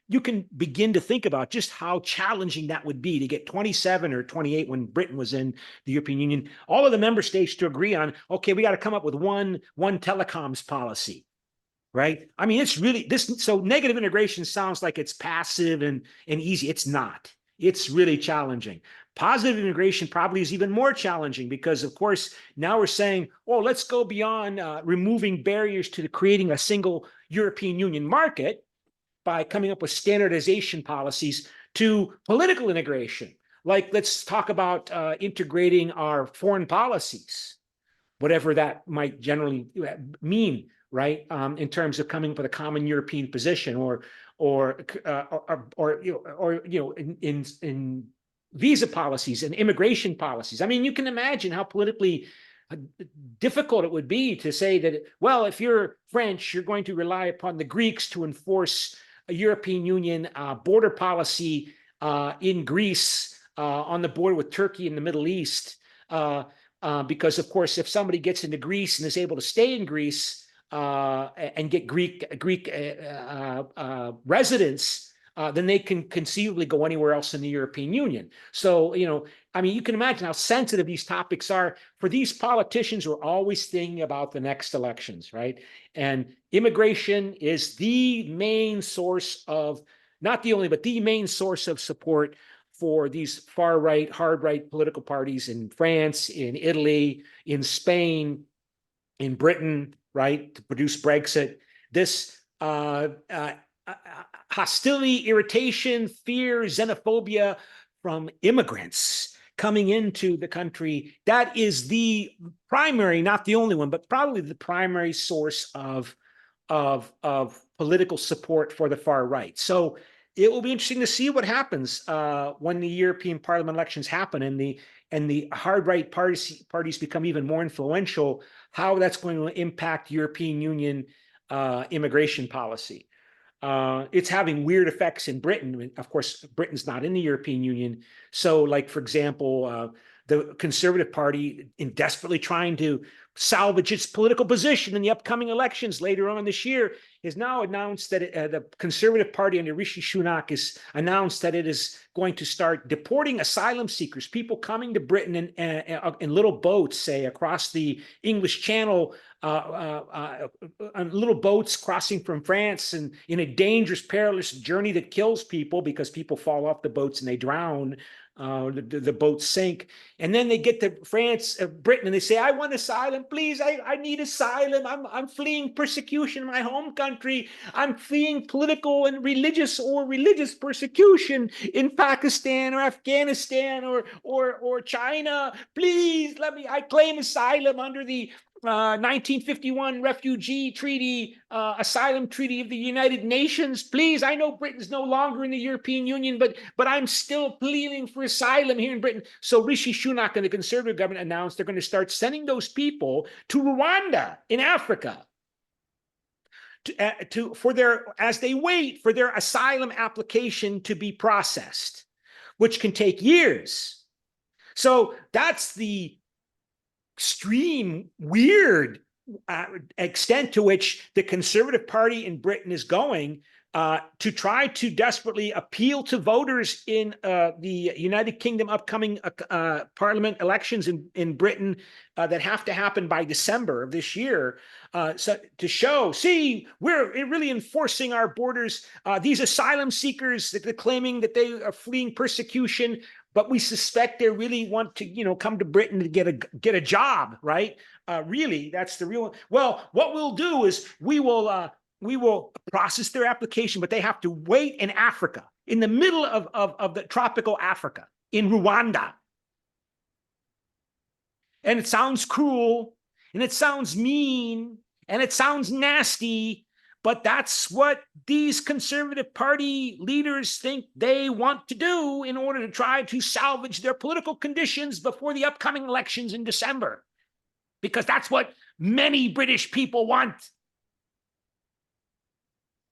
you can begin to think about just how challenging that would be to get 27 or 28 when Britain was in the European Union, all of the member states to agree on, okay, we got to come up with one telecoms policy. Right? I mean, it's really so negative integration sounds like it's passive and easy. It's not. It's really challenging. Positive integration probably is even more challenging because, of course, now we're saying, oh, let's go beyond removing barriers to creating a single European Union market by coming up with standardization policies to political integration. Like, let's talk about integrating our foreign policies, whatever that might generally mean, right? In terms of coming up with a common European position, in visa policies and immigration policies. I mean, you can imagine how politically difficult it would be to say that, well, if you're French, you're going to rely upon the Greeks to enforce a European Union border policy in Greece on the border with Turkey in the Middle East. Because, of course, if somebody gets into Greece and is able to stay in Greece and get Greek residence, then they can conceivably go anywhere else in the European Union. So, I mean, you can imagine how sensitive these topics are for these politicians who are always thinking about the next elections, right? And immigration is the main source of, not the only, but the main source of support for these far right, hard right political parties in France, in Italy, in Spain, in Britain, right, to produce Brexit. This hostility, irritation, fear, xenophobia from immigrants coming into the country, that is the primary, not the only one, but probably the primary source of political support for the far right. So it will be interesting to see what happens when the European Parliament elections happen and the hard right parties become even more influential, how that's going to impact European Union immigration policy. It's having weird effects in Britain. Of course, Britain's not in the European Union. So, like, for example, the Conservative Party, in desperately trying to salvage its political position in the upcoming elections later on this year, has now announced that the Conservative Party under Rishi Sunak has announced that it is going to start deporting asylum seekers, people coming to Britain in little boats, say, across the English Channel, on little boats crossing from France and in a dangerous, perilous journey that kills people because people fall off the boats and they drown. The boats sink, and then they get to France, Britain, and they say, "I want asylum, please. I need asylum. I'm fleeing persecution in my home country. I'm fleeing political and religious persecution in Pakistan or Afghanistan or China. Please let me. I claim asylum under the 1951 Refugee Treaty, Asylum Treaty of the United Nations. Please, I know Britain's no longer in the European Union, but I'm still pleading for asylum here in Britain." So Rishi Sunak and the Conservative government announced they're going to start sending those people to Rwanda in Africa as they wait for their asylum application to be processed, which can take years. So that's the extreme, weird extent to which the Conservative Party in Britain is going to try to desperately appeal to voters in the United Kingdom upcoming parliament elections in Britain that have to happen by December of this year. So to show, see, we're really enforcing our borders. These asylum seekers that they're claiming that they are fleeing persecution, but we suspect they really want to, come to Britain to get a job, right? Really, that's the real. Well, what we'll do is we will process their application, but they have to wait in Africa, in the middle of the tropical Africa, in Rwanda. And it sounds cruel, and it sounds mean, and it sounds nasty, but that's what these Conservative Party leaders think they want to do in order to try to salvage their political conditions before the upcoming elections in December. Because that's what many British people want.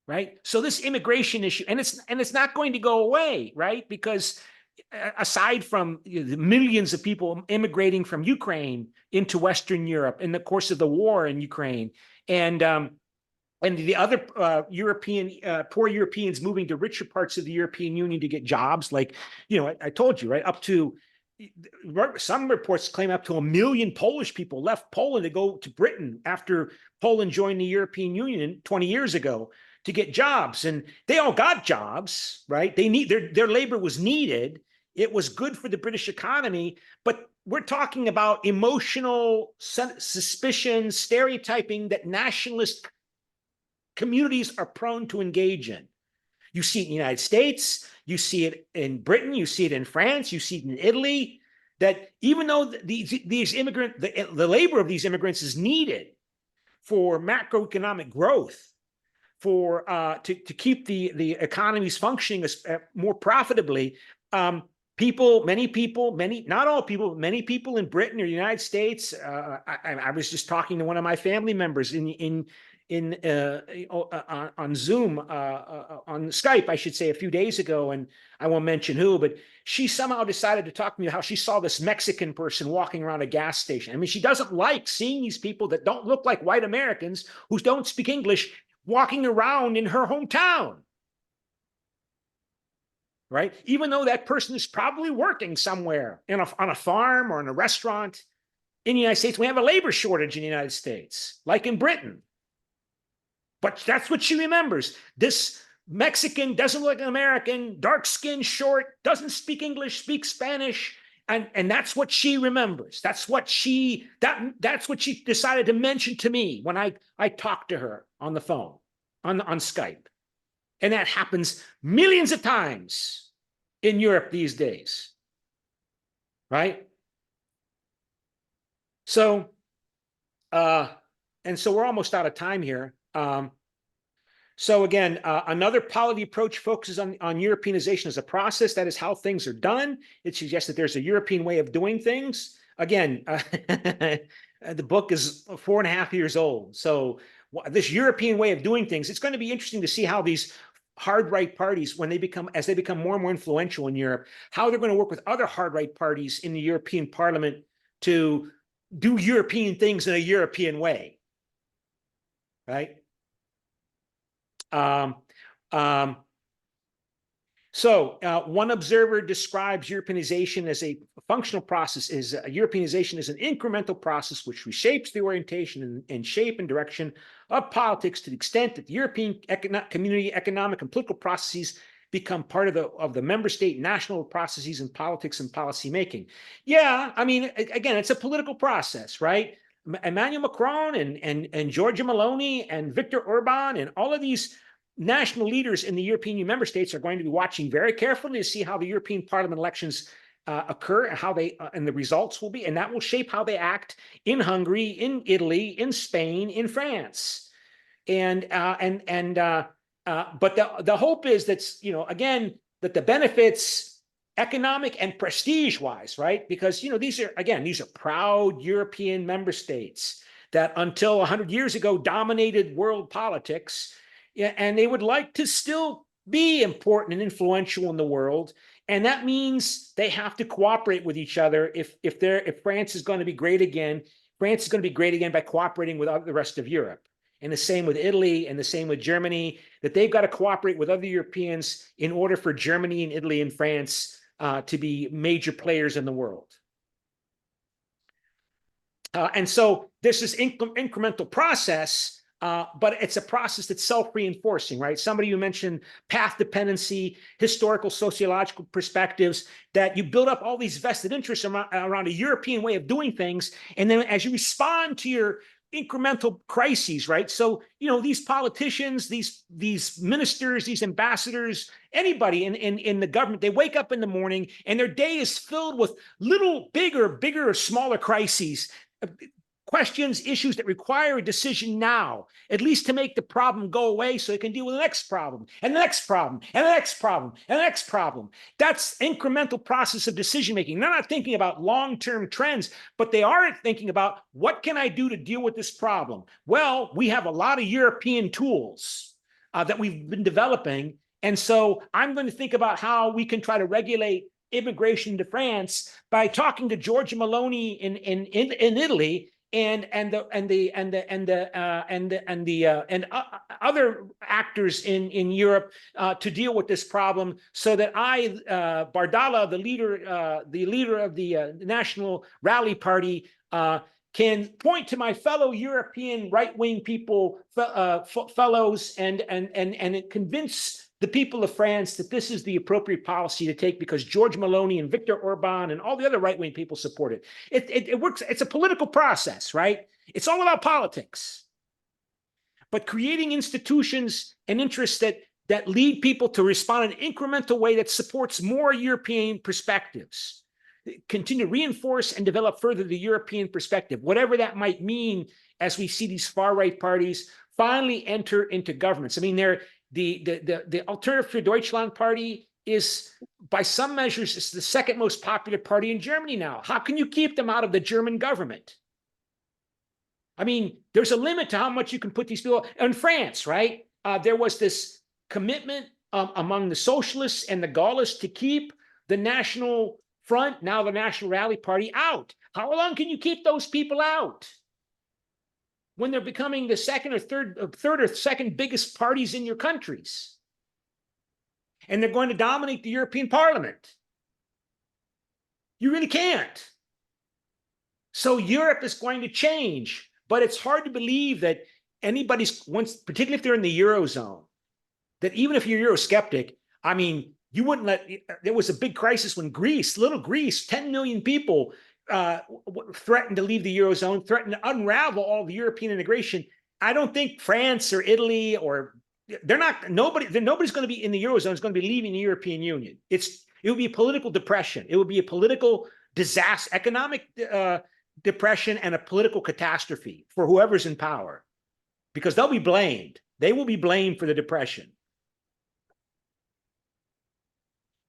Right? So this immigration issue, and it's not going to go away, right? Because aside from the millions of people immigrating from Ukraine into Western Europe in the course of the war in Ukraine, and the other poor Europeans moving to richer parts of the European Union to get jobs, like, I told you, right, up to some reports claim up to 1 million Polish people left Poland to go to Britain after Poland joined the European Union 20 years ago to get jobs, and they all got jobs, right? They need their labor was needed. It was good for the British economy, but we're talking about emotional suspicion, stereotyping that nationalist communities are prone to engage in. You see it in the United States, you see it in Britain, you see it in France, you see it in Italy, that even though these immigrants, the labor of these immigrants is needed for macroeconomic growth, for to keep the economies functioning more profitably, many people, not all people, many people in Britain or the United States. I was just talking to one of my family members on Zoom, on Skype, I should say, a few days ago, and I won't mention who, but she somehow decided to talk to me how she saw this Mexican person walking around a gas station. I mean, she doesn't like seeing these people that don't look like white Americans who don't speak English walking around in her hometown, right? Even though that person is probably working somewhere on a farm or in a restaurant. In the United States, we have a labor shortage in the United States, like in Britain. But that's what she remembers. This Mexican doesn't look like an American, dark skin, short, doesn't speak English, speaks Spanish. And that's what she remembers. That's what she decided to mention to me when I talked to her on the phone, on Skype. And that happens millions of times in Europe these days, right? So, and so we're almost out of time here. So again, another policy approach focuses on Europeanization as a process. That is how things are done. It suggests that there's a European way of doing things. Again, the book is 4.5 years old. So this European way of doing things, it's going to be interesting to see how these hard right parties, as they become more and more influential in Europe, how they're going to work with other hard right parties in the European Parliament to do European things in a European way, right? So one observer describes Europeanization as a functional process. Europeanization is an incremental process which reshapes the orientation and shape and direction of politics to the extent that the European community economic and political processes become part of the member state national processes in politics and policy making. Yeah, I mean, again, it's a political process, right? Emmanuel Macron and Giorgia Meloni and Viktor Orban and all of these national leaders in the European Union member states are going to be watching very carefully to see how the European Parliament elections occur and how they and the results will be, and that will shape how they act in Hungary, in Italy, in Spain, in France, but the hope is that, again, that the benefits, economic and prestige wise, right? Because these are proud European member states that until 100 years ago dominated world politics. Yeah, and they would like to still be important and influential in the world, and that means they have to cooperate with each other. If France is going to be great again, France is going to be great again by cooperating with the rest of Europe. And the same with Italy and the same with Germany, that they've got to cooperate with other Europeans in order for Germany and Italy and France to be major players in the world. And so this is incremental process, but it's a process that's self-reinforcing, right? Somebody you mentioned path dependency, historical, sociological perspectives, that you build up all these vested interests around a European way of doing things. And then as you respond to your incremental crises, right? So, these politicians, these ministers, these ambassadors, anybody in the government, they wake up in the morning and their day is filled with little, bigger or smaller crises, questions, issues that require a decision now, at least to make the problem go away so they can deal with the next problem and the next problem and the next problem and the next problem. That's incremental process of decision making. They're not thinking about long-term trends, but they are thinking about, what can I do to deal with this problem? Well, we have a lot of European tools that we've been developing. And so I'm going to think about how we can try to regulate immigration to France by talking to Giorgia Meloni in Italy and other actors in Europe to deal with this problem, so that Bardella, the leader of the National Rally Party, can point to my fellow European right-wing people, fellows, and convince the people of France that this is the appropriate policy to take, because George Meloni and Viktor Orban and all the other right-wing people support it. It works. It's a political process, right? It's all about politics. But creating institutions and interests that lead people to respond in an incremental way that supports more European perspectives, continue to reinforce and develop further the European perspective, whatever that might mean, as we see these far-right parties finally enter into governments. I mean, the Alternative für Deutschland party is, by some measures, is the second most popular party in Germany now. How can you keep them out of the German government? I mean, there's a limit to how much you can put these people in France, right? There was this commitment among the socialists and the Gaullists to keep the National Front, now the National Rally Party, out. How long can you keep those people out when they're becoming the third or second biggest parties in your countries? And they're going to dominate the European Parliament. You really can't. So Europe is going to change, but it's hard to believe that particularly if they're in the Eurozone, that even if you're Eurosceptic, I mean, you wouldn't there was a big crisis when little Greece, 10 million people threatened to leave the Eurozone, threatened to unravel all the European integration. I don't think France or Italy nobody's going to be in the Eurozone is going to be leaving the European Union. It would be a political depression. It would be a political disaster, economic depression, and a political catastrophe for whoever's in power, because they'll be blamed. They will be blamed for the depression.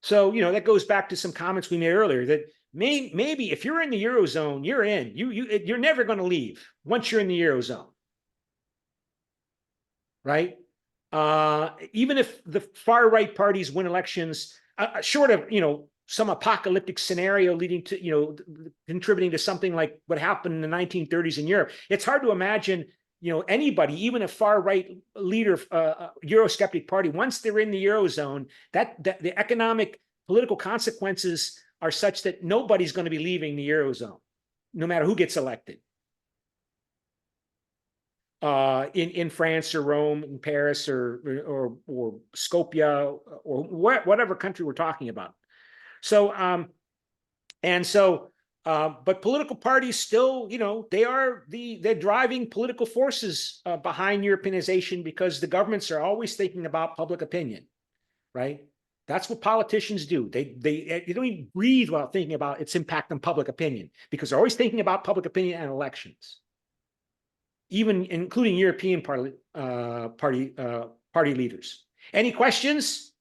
So, that goes back to some comments we made earlier, that maybe if you're in the Eurozone, you're in. You're never going to leave once you're in the Eurozone, right? Even if the far right parties win elections, short of some apocalyptic scenario leading to contributing to something like what happened in the 1930s in Europe, it's hard to imagine anybody, even a far right leader, Eurosceptic party, once they're in the Eurozone, that the economic political consequences are such that nobody's going to be leaving the Eurozone, no matter who gets elected. In France or Rome, in Paris or Skopje or whatever country we're talking about. So but political parties still, they're driving political forces behind Europeanization, because the governments are always thinking about public opinion, right? That's what politicians do. They don't even breathe without thinking about its impact on public opinion, because they're always thinking about public opinion and elections, even including European party leaders. Any questions?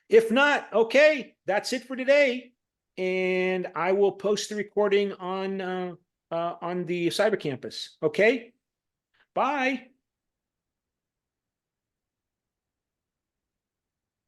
If not, okay, that's it for today. And I will post the recording on the Cyber Campus. Okay, bye.